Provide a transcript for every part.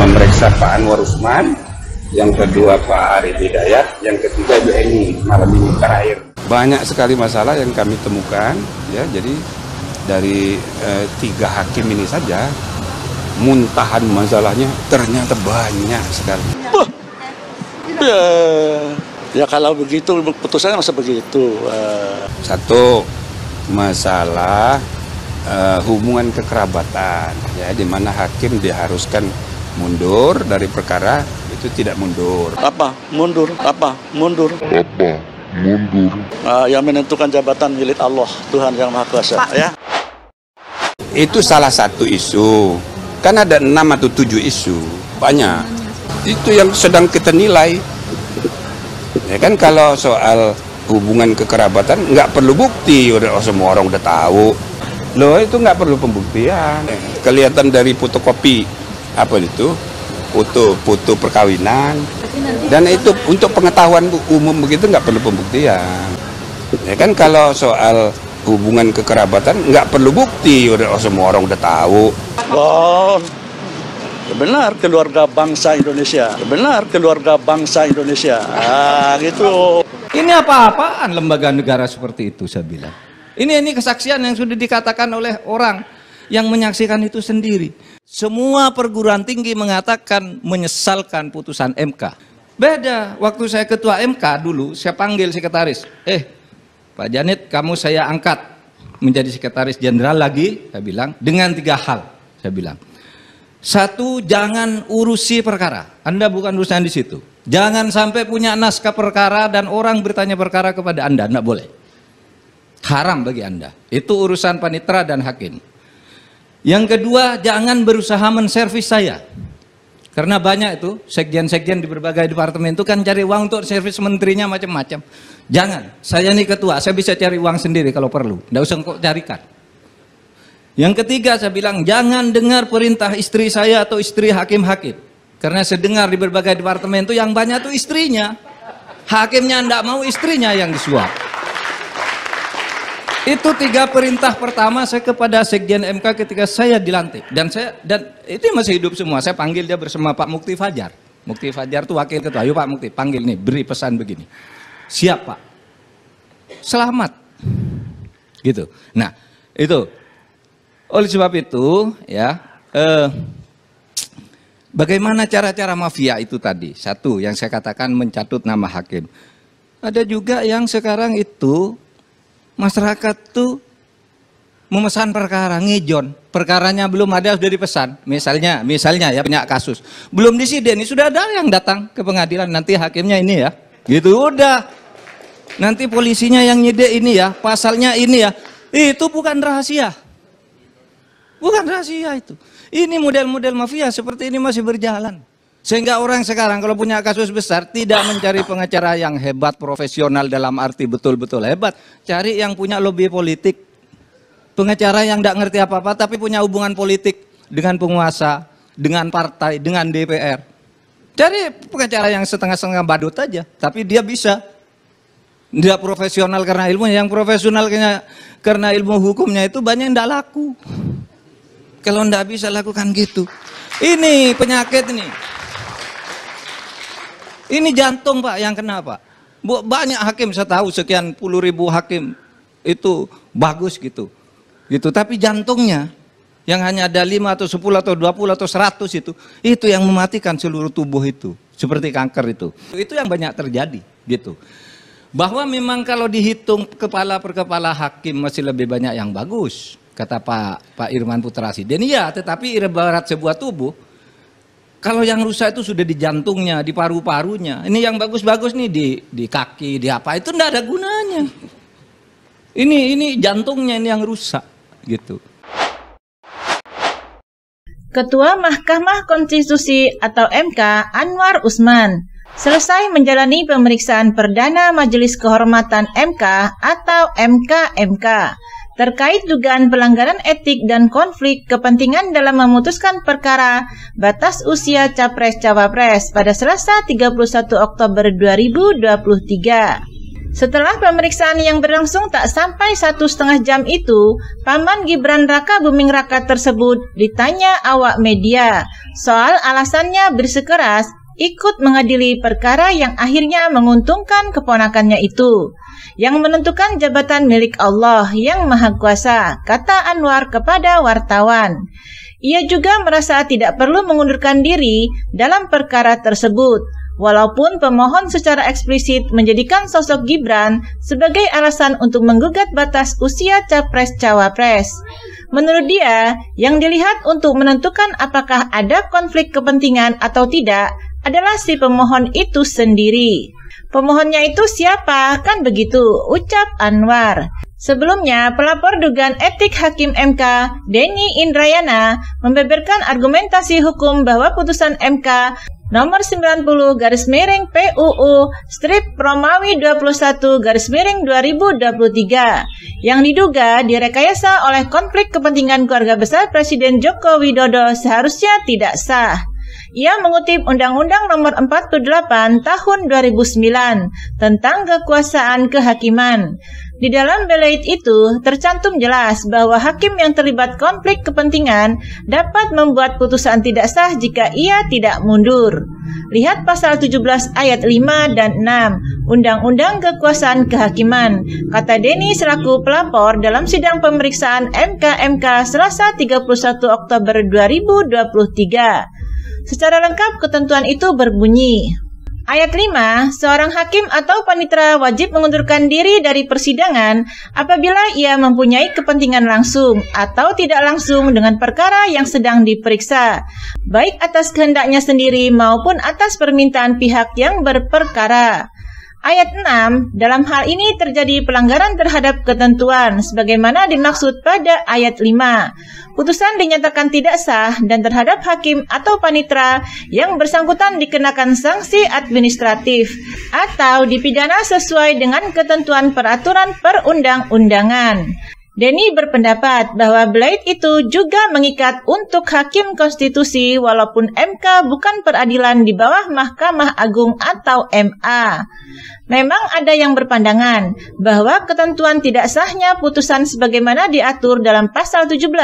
memeriksa Pak Anwar Usman, yang kedua Pak Arif Hidayat, yang ketiga Ibu Eni malam ini terakhir. Banyak sekali masalah yang kami temukan, ya. Jadi dari 3 hakim ini saja, muntahan masalahnya ternyata banyak sekali. Ya kalau begitu putusannya masa begitu. Satu, masalah hubungan kekerabatan, ya, di mana hakim diharuskan mundur dari perkara itu tidak mundur. Apa? Mundur. Apa? Mundur. Apa? Mundur. Yang menentukan jabatan milik Allah, Tuhan Yang Maha Kuasa. Ya. Itu salah satu isu. Kan ada 6 atau 7 isu, banyak. Itu yang sedang kita nilai. Ya kan, kalau soal hubungan kekerabatan nggak perlu bukti, udah semua orang udah tahu. Loh, itu nggak perlu pembuktian. Kelihatan dari fotokopi apa itu, foto perkawinan, dan itu untuk pengetahuan umum begitu nggak perlu pembuktian. Ya kan, kalau soal hubungan kekerabatan nggak perlu bukti, udah semua orang udah tahu. Oh, benar keluarga bangsa Indonesia. Benar keluarga bangsa Indonesia. Gitu. Ini apa-apaan lembaga negara seperti itu, saya bilang. Ini kesaksian yang sudah dikatakan oleh orang yang menyaksikan itu sendiri. Semua perguruan tinggi mengatakan menyesalkan putusan MK. Beda, waktu saya ketua MK dulu, saya panggil sekretaris. Pak Janit, kamu saya angkat menjadi sekretaris jenderal lagi, saya bilang, dengan 3 hal, saya bilang. 1, jangan urusi perkara. Anda bukan urusan di situ. Jangan sampai punya naskah perkara dan orang bertanya perkara kepada Anda, tidak boleh. Haram bagi Anda. Itu urusan panitera dan hakim. Yang kedua, jangan berusaha menservis saya. Karena banyak itu sekjen-sekjen di berbagai departemen itu kan cari uang untuk servis menterinya macam-macam. Jangan. Saya ini ketua, saya bisa cari uang sendiri kalau perlu. Tidak usah kok carikan. Yang ketiga, saya bilang jangan dengar perintah istri saya atau istri hakim-hakim. Karena saya dengar di berbagai departemen itu yang banyak itu istrinya. Hakimnya tidak mau, istrinya yang disuap. Itu 3 perintah pertama saya kepada Sekjen MK ketika saya dilantik. Dan itu masih hidup semua. Saya panggil dia bersama Pak Mukti Fajar. Mukti Fajar itu wakil ketua. Ayo Pak Mukti, panggil nih, beri pesan begini. Siap Pak. Selamat. Gitu. Nah, itu. Oleh sebab itu, ya, bagaimana cara-cara mafia itu tadi? 1, yang saya katakan mencatut nama hakim. Ada juga yang sekarang itu masyarakat tuh memesan perkara, ngejon. Perkaranya belum ada sudah dipesan. Misalnya ya, banyak kasus. Belum disiden, ini sudah ada yang datang ke pengadilan. Nanti hakimnya ini ya. Gitu udah. Nanti polisinya yang nyidek ini ya, pasalnya ini ya. Itu bukan rahasia. Bukan rahasia itu. Ini model-model mafia seperti ini masih berjalan. Sehingga orang sekarang kalau punya kasus besar tidak mencari pengacara yang hebat, profesional dalam arti betul-betul hebat. Cari yang punya lobby politik. Pengacara yang tidak ngerti apa-apa tapi punya hubungan politik dengan penguasa, dengan partai, dengan DPR. Cari pengacara yang setengah-setengah badut aja. Tapi dia bisa. Dia profesional karena ilmunya. Yang profesional karena ilmu hukumnya itu banyak yang tidak laku. Kalau tidak bisa lakukan gitu. Ini penyakit ini. Ini jantung Pak yang kena Pak. Banyak hakim saya tahu sekian puluh ribu hakim itu bagus gitu. Tapi jantungnya yang hanya ada 5 atau 10 atau 20 atau 100 itu yang mematikan seluruh tubuh itu. Seperti kanker itu. Itu yang banyak terjadi gitu. Bahwa memang kalau dihitung kepala per kepala hakim masih lebih banyak yang bagus. Kata Pak Irman Putra Asiden, iya, tetapi ibarat sebuah tubuh, kalau yang rusak itu sudah di jantungnya, di paru-parunya. Ini yang bagus-bagus nih di kaki, di apa, itu tidak ada gunanya. Ini jantungnya ini yang rusak, gitu. Ketua Mahkamah Konstitusi atau MK Anwar Usman selesai menjalani pemeriksaan perdana Majelis Kehormatan MK atau MK terkait dugaan pelanggaran etik dan konflik kepentingan dalam memutuskan perkara batas usia Capres-Cawapres pada Selasa 31 Oktober 2023. Setelah pemeriksaan yang berlangsung tak sampai 1,5 jam itu, Paman Gibran Raka Buming Raka tersebut ditanya awak media soal alasannya bersikeras ikut mengadili perkara yang akhirnya menguntungkan keponakannya itu, yang menentukan jabatan milik Allah yang Maha Kuasa, kata Anwar kepada wartawan. Ia juga merasa tidak perlu mengundurkan diri dalam perkara tersebut, walaupun pemohon secara eksplisit menjadikan sosok Gibran sebagai alasan untuk menggugat batas usia Capres-Cawapres. Menurut dia, yang dilihat untuk menentukan apakah ada konflik kepentingan atau tidak adalah si pemohon itu sendiri. Pemohonnya itu siapa? Kan begitu, ucap Anwar. Sebelumnya, pelapor dugaan etik Hakim MK, Denny Indrayana, membeberkan argumentasi hukum bahwa putusan MK nomor 90/PUU strip Romawi 21/2023 yang diduga direkayasa oleh konflik kepentingan keluarga besar Presiden Joko Widodo seharusnya tidak sah. Ia mengutip Undang-Undang Nomor 48 Tahun 2009 tentang kekuasaan kehakiman. Di dalam belait itu tercantum jelas bahwa hakim yang terlibat konflik kepentingan dapat membuat putusan tidak sah jika ia tidak mundur. Lihat pasal 17 ayat 5 dan 6 Undang-Undang Kekuasaan Kehakiman, kata Denny selaku pelapor dalam sidang pemeriksaan MK Selasa 31 Oktober 2023. Secara lengkap ketentuan itu berbunyi, ayat 5, seorang hakim atau panitera wajib mengundurkan diri dari persidangan apabila ia mempunyai kepentingan langsung atau tidak langsung dengan perkara yang sedang diperiksa, baik atas kehendaknya sendiri maupun atas permintaan pihak yang berperkara. Ayat 6, dalam hal ini terjadi pelanggaran terhadap ketentuan sebagaimana dimaksud pada ayat 5. Putusan dinyatakan tidak sah dan terhadap hakim atau panitera yang bersangkutan dikenakan sanksi administratif atau dipidana sesuai dengan ketentuan peraturan perundang-undangan. Denny berpendapat bahwa belait itu juga mengikat untuk hakim konstitusi walaupun MK bukan peradilan di bawah Mahkamah Agung atau MA. Memang ada yang berpandangan bahwa ketentuan tidak sahnya putusan sebagaimana diatur dalam pasal 17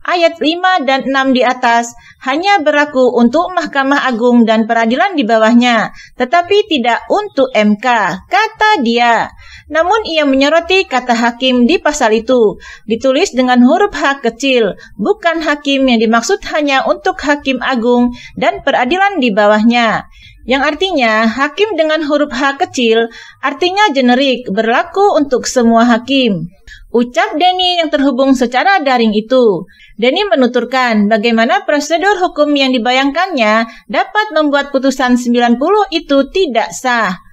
ayat 5 dan 6 di atas hanya berlaku untuk Mahkamah Agung dan peradilan di bawahnya, tetapi tidak untuk MK, kata dia. Namun ia menyoroti kata hakim di pasal itu, ditulis dengan huruf H kecil, bukan hakim yang dimaksud hanya untuk Hakim Agung dan peradilan di bawahnya. Yang artinya hakim dengan huruf H kecil artinya generik, berlaku untuk semua hakim. Ucap Denny yang terhubung secara daring itu. Denny menuturkan bagaimana prosedur hukum yang dibayangkannya dapat membuat putusan 90 itu tidak sah.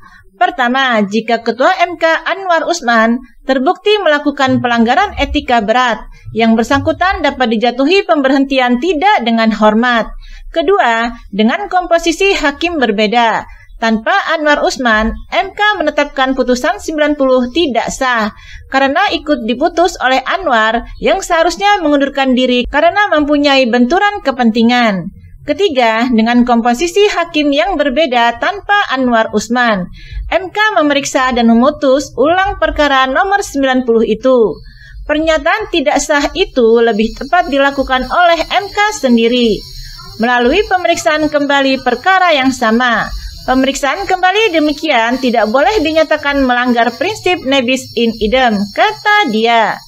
Pertama, jika Ketua MK Anwar Usman terbukti melakukan pelanggaran etika berat, yang bersangkutan dapat dijatuhi pemberhentian tidak dengan hormat. Kedua, dengan komposisi hakim berbeda. Tanpa Anwar Usman, MK menetapkan putusan 90 tidak sah karena ikut diputus oleh Anwar yang seharusnya mengundurkan diri karena mempunyai benturan kepentingan. Ketiga, dengan komposisi hakim yang berbeda tanpa Anwar Usman, MK memeriksa dan memutus ulang perkara nomor 90 itu. Pernyataan tidak sah itu lebih tepat dilakukan oleh MK sendiri melalui pemeriksaan kembali perkara yang sama. Pemeriksaan kembali demikian tidak boleh dinyatakan melanggar prinsip nebis in idem, kata dia.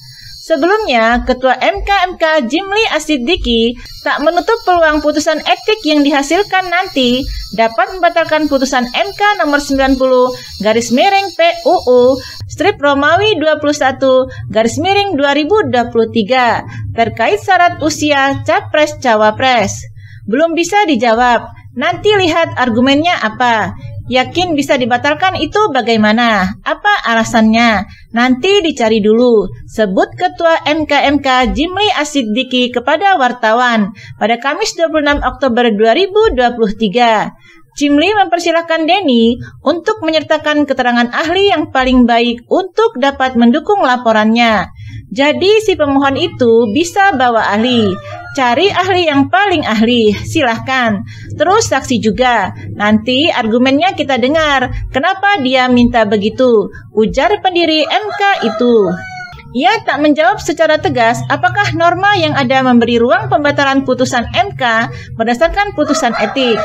Sebelumnya, Ketua MK Jimli Asidiki tak menutup peluang putusan etik yang dihasilkan nanti dapat membatalkan putusan MK nomor 90/PUU strip Romawi 21/2023 terkait syarat usia Capres-Cawapres. Belum bisa dijawab, nanti lihat argumennya apa. Yakin bisa dibatalkan itu bagaimana? Apa alasannya? Nanti dicari dulu, sebut Ketua MK Jimli Asidiki kepada wartawan pada Kamis 26 Oktober 2023. Cimli mempersilahkan Denny untuk menyertakan keterangan ahli yang paling baik untuk dapat mendukung laporannya. Jadi si pemohon itu bisa bawa ahli. Cari ahli yang paling ahli, silahkan. Terus saksi juga. Nanti argumennya kita dengar. Kenapa dia minta begitu? Ujar pendiri MK itu. Ia tak menjawab secara tegas apakah norma yang ada memberi ruang pembatalan putusan MK berdasarkan putusan etik.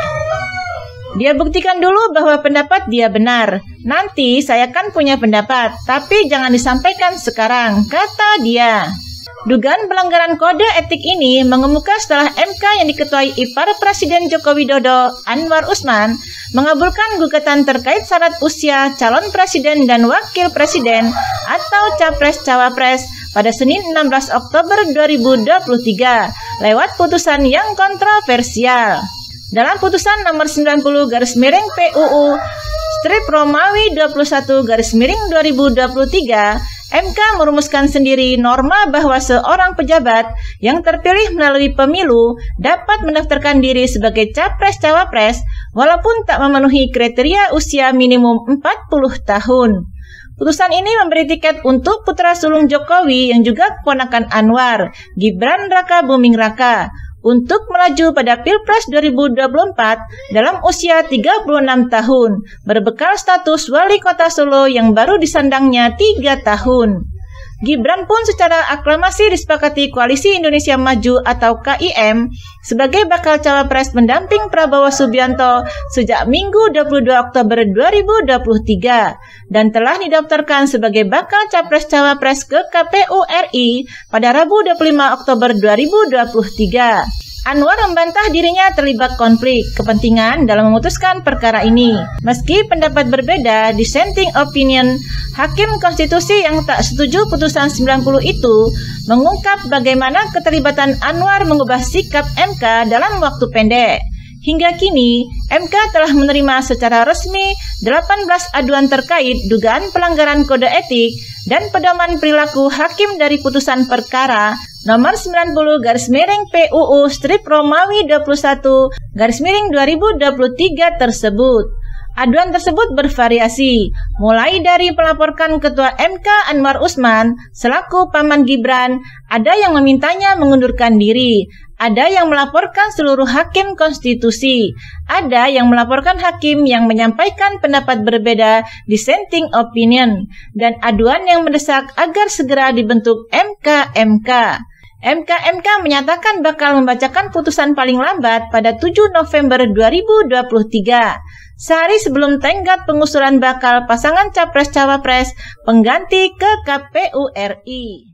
Dia buktikan dulu bahwa pendapat dia benar. Nanti saya kan punya pendapat, tapi jangan disampaikan sekarang, kata dia. Dugaan pelanggaran kode etik ini mengemuka setelah MK yang diketuai ipar Presiden Joko Widodo, Anwar Usman, mengabulkan gugatan terkait syarat usia calon presiden dan wakil presiden atau capres-cawapres pada Senin 16 Oktober 2023 lewat putusan yang kontroversial. Dalam putusan nomor 90/PUU strip Romawi 21/2023, MK merumuskan sendiri norma bahwa seorang pejabat yang terpilih melalui pemilu dapat mendaftarkan diri sebagai capres-cawapres walaupun tak memenuhi kriteria usia minimum 40 tahun. Putusan ini memberi tiket untuk putra sulung Jokowi yang juga keponakan Anwar, Gibran Raka Buming Raka, untuk melaju pada Pilpres 2024 dalam usia 36 tahun, berbekal status wali kota Solo yang baru disandangnya 3 tahun. Gibran pun secara aklamasi disepakati Koalisi Indonesia Maju atau KIM sebagai bakal cawapres pendamping Prabowo Subianto sejak Minggu 22 Oktober 2023 dan telah didaftarkan sebagai bakal capres-cawapres ke KPU RI pada Rabu 25 Oktober 2023. Anwar membantah dirinya terlibat konflik kepentingan dalam memutuskan perkara ini. Meski pendapat berbeda, dissenting opinion Hakim Konstitusi yang tak setuju putusan 90 itu mengungkap bagaimana keterlibatan Anwar mengubah sikap MK dalam waktu pendek. Hingga kini, MK telah menerima secara resmi 18 aduan terkait dugaan pelanggaran kode etik dan pedoman perilaku hakim dari putusan perkara nomor 90/PUU strip Romawi 21/2023 tersebut. Aduan tersebut bervariasi, mulai dari pelaporkan Ketua MK Anwar Usman selaku paman Gibran, ada yang memintanya mengundurkan diri, ada yang melaporkan seluruh hakim konstitusi, ada yang melaporkan hakim yang menyampaikan pendapat berbeda dissenting opinion, dan aduan yang mendesak agar segera dibentuk MK-MK. MK menyatakan bakal membacakan putusan paling lambat pada 7 November 2023, sehari sebelum tenggat pengusulan bakal pasangan capres-cawapres pengganti ke KPU RI.